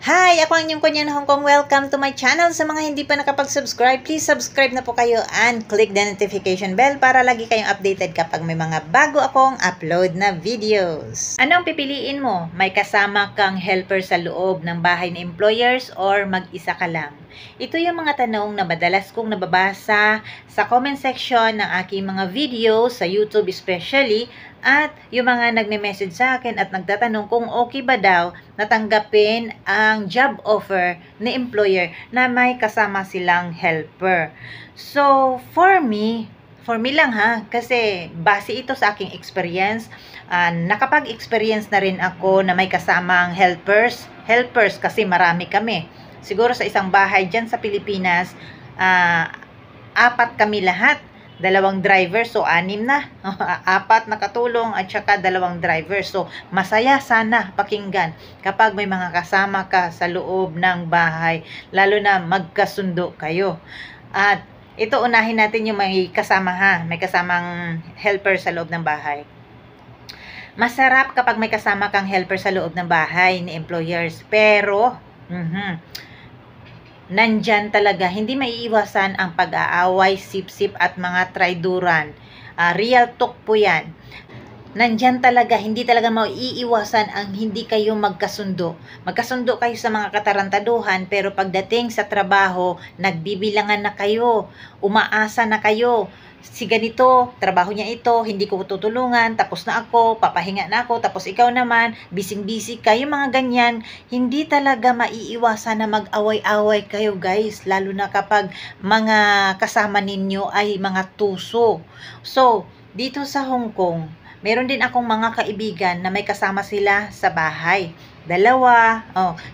Hi! Ako ang inyong Kuya na Hong Kong. Welcome to my channel. Sa mga hindi pa nakapag-subscribe, please subscribe na po kayo and click the notification bell para lagi kayong updated kapag may mga bago akong upload na videos. Anong pipiliin mo? May kasama kang helper sa loob ng bahay ng employers or mag-isa ka lang? Ito yung mga tanong na madalas kong nababasa sa comment section ng aking mga videos sa YouTube especially, at yung mga nagme-message sa akin at nagtatanong kung okay ba daw natanggapin ang job offer ni employer na may kasama silang helper. So, for me lang ha, kasi base ito sa aking experience, nakapag-experience na rin ako na may kasamang helpers kasi marami kami. Siguro sa isang bahay dyan sa Pilipinas, 4 kami lahat. 2 driver, so 6 na. 4 na katulong at saka 2 driver. So, masaya sana pakinggan kapag may mga kasama ka sa loob ng bahay, lalo na magkasundo kayo. At ito, unahin natin yung may kasama ha. May kasamang helper sa loob ng bahay. Masarap kapag may kasama kang helper sa loob ng bahay ni employers. Pero, nandyan talaga, hindi maiiwasan ang pag-aaway, sip-sip at mga traiduran. Real talk po yan. Nandyan talaga, hindi talaga maiiwasan ang hindi kayo magkasundo. Magkasundo kayo sa mga katarantaduhan, pero pagdating sa trabaho, nagbibilangan na kayo, umaasa na kayo. Si ganito, trabaho niya ito, hindi ko tutulungan, tapos na ako, papahinga na ako, tapos ikaw naman, bising-busy kayo, mga ganyan. Hindi talaga maiiwasan na mag-away-away kayo guys, lalo na kapag mga kasama ninyo ay mga tuso. So, dito sa Hong Kong, meron din akong mga kaibigan na may kasama sila sa bahay. 2.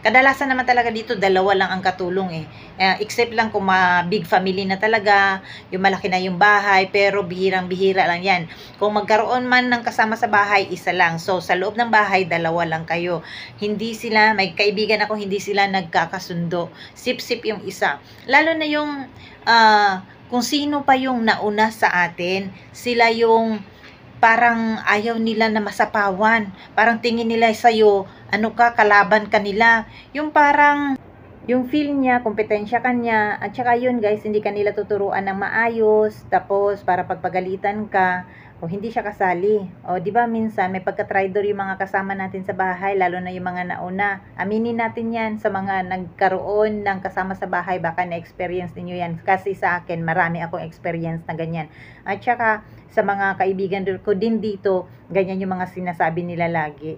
Kadalasan naman talaga dito 2 lang ang katulong except lang kung big family na talaga, yung malaki na yung bahay, pero bihirang-bihira lang yan. Kung magkaroon man ng kasama sa bahay, 1 lang. So, sa loob ng bahay, 2 lang kayo. May kaibigan ako, hindi sila nagkakasundo. Sip-sip yung isa. Lalo na yung kung sino pa yung nauna sa atin, sila yung parang ayaw nila na masapawan. Parang tingin nila sa'yo, kalaban ka nila. Yung parang, yung feel niya, kompetensya ka niya, at saka yun guys, hindi ka nila tuturuan ng maayos, tapos para pagpagalitan ka, o hindi siya kasali. O di ba minsan may pagka-traidor yung mga kasama natin sa bahay, lalo na yung mga nauna. Aminin natin yan sa mga nagkaroon ng kasama sa bahay, baka na-experience ninyo yan. Kasi sa akin, marami akong experience na ganyan. At saka sa mga kaibigan ko din dito, ganyan yung mga sinasabi nila lagi.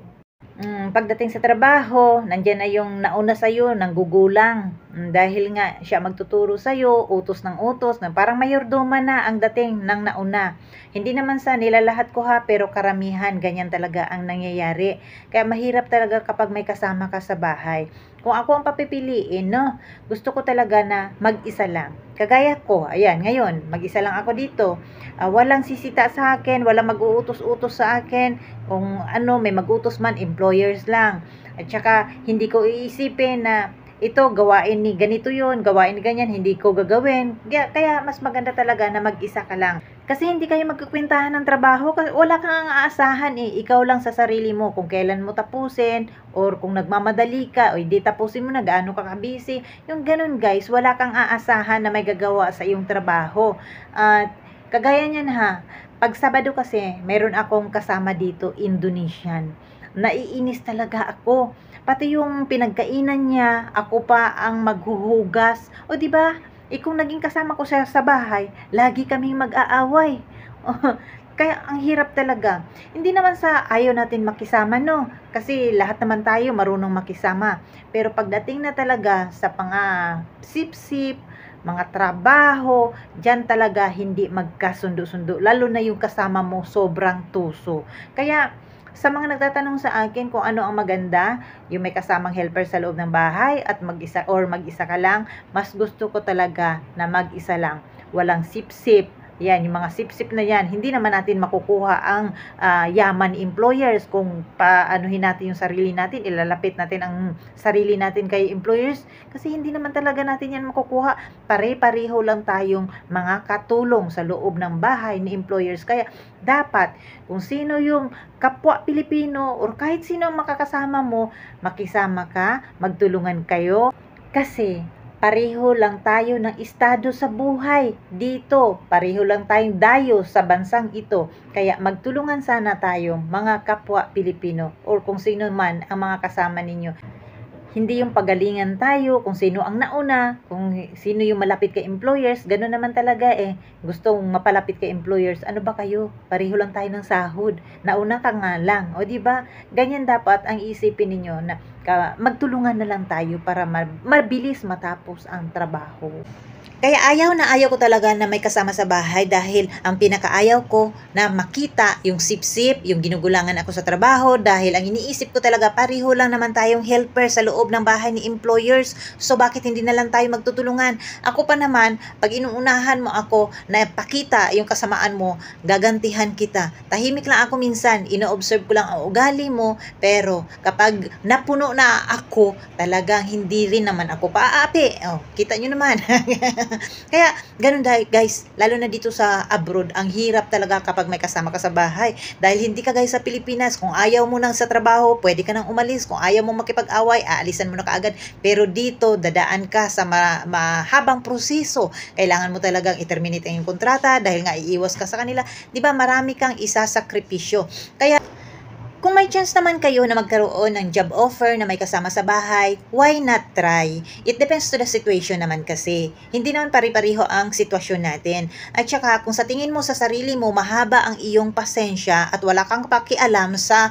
Pagdating sa trabaho, nandyan na yung nauna sa'yo, nanggugulang. Dahil nga siya magtuturo sa'yo, utos ng utos, na parang mayordoma na ang dating ng nauna. Hindi naman sa nilalahat ko ha, pero karamihan, ganyan talaga ang nangyayari. Kaya mahirap talaga kapag may kasama ka sa bahay. Kung ako ang papipiliin, no, gusto ko talaga na mag-isa lang. Kagaya ko, ayan, ngayon, mag-isa lang ako dito. Walang sisita sa akin, walang mag-uutos-utos sa akin. Kung may mag-utos man, employers lang. At saka, hindi ko iisipin na ito, gawain ni ganito yun, gawain ni ganyan, hindi ko gagawin. Kaya mas maganda talaga na mag-isa ka lang. Kasi hindi kayo magkukwentahan ng trabaho, kasi wala kang aasahan ikaw lang sa sarili mo kung kailan mo tapusin, or kung nagmamadali ka, o hindi tapusin mo na, gaano ka busy. Yung ganun guys, wala kang aasahan na may gagawa sa iyong trabaho. At kagaya niyan ha, pag Sabado kasi, meron akong kasama dito, Indonesian. Naiinis talaga ako. Pati yung pinagkainan niya, ako pa ang maghuhugas. O di ba? Kung naging kasama ko siya sa bahay, lagi kaming mag-aaway. Kaya ang hirap talaga. Hindi naman sa ayaw natin makisama, no? Kasi lahat naman tayo marunong makisama. Pero pagdating na talaga sa sip-sip, mga trabaho, dyan talaga hindi magkasundo-sundo. Lalo na yung kasama mo sobrang tuso. Kaya sa mga nagtatanong sa akin kung ano ang maganda, yung may kasamang helper sa loob ng bahay at mag-isa ka lang, mas gusto ko talaga na mag-isa lang. Walang sip-sip, Yan, yung mga sip-sip na yan, hindi naman natin makukuha ang yaman ni employers kung paanuhin natin yung sarili natin, ilalapit natin ang sarili natin kay employers, kasi hindi naman talaga natin yan makukuha. Pare-pareho lang tayong mga katulong sa loob ng bahay ni employers. Kaya dapat kung sino yung kapwa Pilipino or kahit sino ang makakasama mo, makisama ka, magtulungan kayo, kasi pareho lang tayo ng estado sa buhay dito. Pareho lang tayong dayo sa bansang ito. Kaya magtulungan sana tayo, mga kapwa Pilipino, or kung sino man ang mga kasama ninyo. Hindi yung pagalingan tayo kung sino ang nauna, kung sino yung malapit kay employers. Gano'n naman talaga eh. Gusto mong mapalapit kay employers. Ano ba kayo? Pareho lang tayo ng sahod. Nauna ka nga lang. O di ba? Ganyan dapat ang isipin ninyo na magtulungan na lang tayo para mabilis matapos ang trabaho. Kaya ayaw na ayaw ko talaga na may kasama sa bahay dahil ang pinakaayaw ko na makita yung sip-sip, yung ginugulangan ako sa trabaho dahil ang iniisip ko talaga pareho lang naman tayong helper sa loob ng bahay ni employers. So bakit hindi na lang tayo magtutulungan? Ako pa naman, pag inuunahan mo ako na pakita yung kasamaan mo, gagantihan kita. Tahimik lang ako minsan, ino-observe ko lang ang ugali mo, pero kapag napuno na ako, talagang hindi rin naman ako paaapi. Oh, kita nyo naman. Kaya, ganun guys, lalo na dito sa abroad, ang hirap talaga kapag may kasama ka sa bahay. Dahil hindi ka guys sa Pilipinas, kung ayaw mo nang sa trabaho, pwede ka nang umalis. Kung ayaw mo makipag-away, aalisan mo na kaagad. Pero dito, dadaan ka sa mahabang proseso. Kailangan mo talagang i-terminate ang kontrata dahil nga iiwas ka sa kanila. Diba, marami kang isasakripisyo. Kaya, kung may chance naman kayo na magkaroon ng job offer na may kasama sa bahay, why not try? It depends to the situation naman kasi. Hindi naman pari-pariho ang sitwasyon natin. At saka kung sa tingin mo sa sarili mo mahaba ang iyong pasensya at wala kang pakialam sa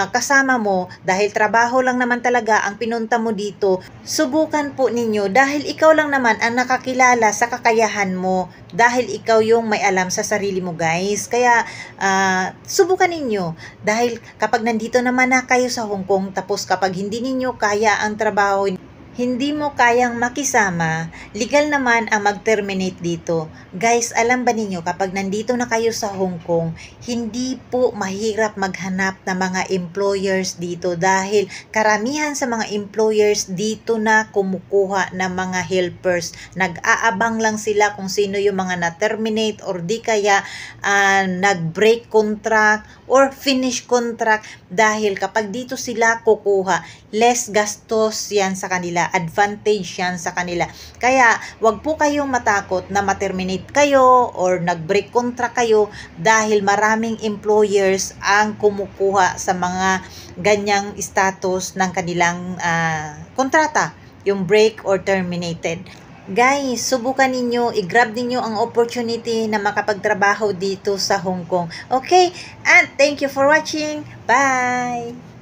kasama mo dahil trabaho lang naman talaga ang pinunta mo dito, subukan po ninyo dahil ikaw lang naman ang nakakilala sa kakayahan mo dahil ikaw yung may alam sa sarili mo guys. Kaya subukan ninyo dahil kapag nandito naman na kayo sa Hong Kong, tapos kapag hindi ninyo kaya ang trabaho, hindi mo kayang makisama, legal naman ang mag-terminate dito. Guys, alam ba ninyo kapag nandito na kayo sa Hong Kong, hindi po mahirap maghanap ng mga employers dito dahil karamihan sa mga employers dito na kumukuha ng mga helpers. Nag-aabang lang sila kung sino yung mga na-terminate or di kaya nag-break contract or finish contract dahil kapag dito sila kukuha, less gastos yan sa kanila, advantage yan sa kanila. Kaya wag po kayong matakot na ma-terminate kayo or nag-break contract kayo dahil maraming employers ang kumukuha sa mga ganyang status ng kanilang kontrata, yung break or terminated. Guys, subukan ninyo, i-grab ninyo ang opportunity na makapagtrabaho dito sa Hong Kong. Okay? And thank you for watching. Bye!